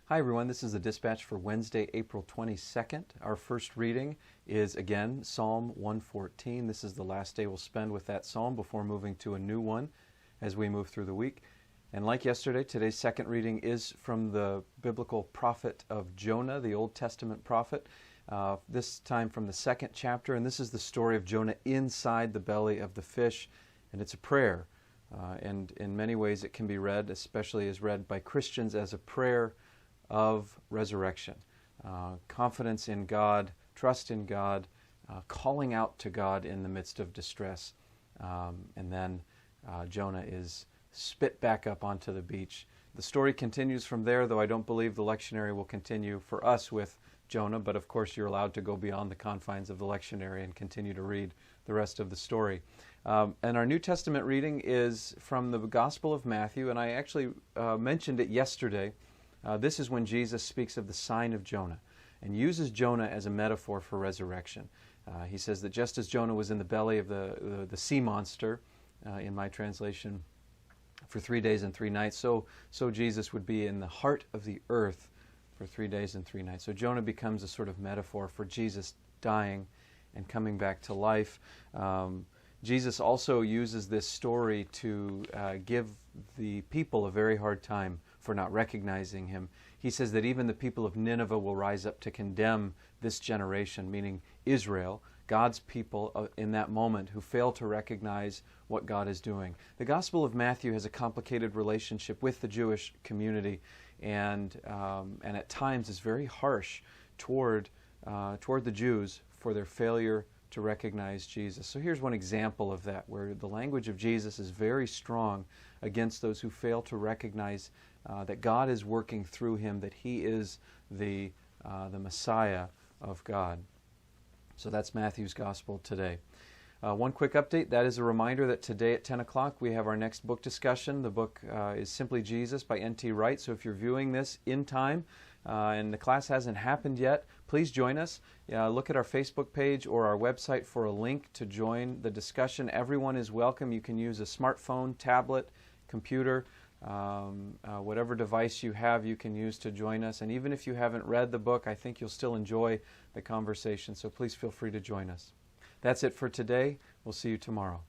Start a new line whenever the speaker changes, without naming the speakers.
Hi everyone, this is the dispatch for Wednesday, April 22nd. Our first reading is again Psalm 114. This is the last day we'll spend with that psalm before moving to a new one as we move through the week. And like yesterday, today's second reading is from the biblical prophet of Jonah, the Old Testament prophet, this time from the second chapter. And this is the story of Jonah inside the belly of the fish, and it's a prayer. And in many ways it can be read, especially as read by Christians, as a prayer of resurrection, confidence in God, trust in God, calling out to God in the midst of distress. And then Jonah is spit back up onto the beach. The story continues from there, though I don't believe the lectionary will continue for us with Jonah, but of course you're allowed to go beyond the confines of the lectionary and continue to read the rest of the story. And our New Testament reading is from the Gospel of Matthew, and I actually mentioned it yesterday. This is when Jesus speaks of the sign of Jonah and uses Jonah as a metaphor for resurrection. He says that just as Jonah was in the belly of the sea monster, in my translation, for 3 days and 3 nights, so Jesus would be in the heart of the earth for 3 days and 3 nights. So Jonah becomes a sort of metaphor for Jesus dying and coming back to life. Jesus also uses this story to give the people a very hard time for not recognizing him. He says that even the people of Nineveh will rise up to condemn this generation, meaning Israel, God's people in that moment, who fail to recognize what God is doing. The Gospel of Matthew has a complicated relationship with the Jewish community, and at times is very harsh toward the Jews for their failure to recognize Jesus. So here's one example of that, where the language of Jesus is very strong against those who fail to recognize that God is working through him, that he is the Messiah of God. So that's Matthew's Gospel today. One quick update, that is a reminder that today at 10 o'clock we have our next book discussion. The book is Simply Jesus by N.T. Wright. So if you're viewing this in time and the class hasn't happened yet, please join us. Look at our Facebook page or our website for a link to join the discussion. Everyone is welcome. You can use a smartphone, tablet, computer, whatever device you have, you can use to join us. And even if you haven't read the book, I think you'll still enjoy the conversation. So please feel free to join us. That's it for today. We'll see you tomorrow.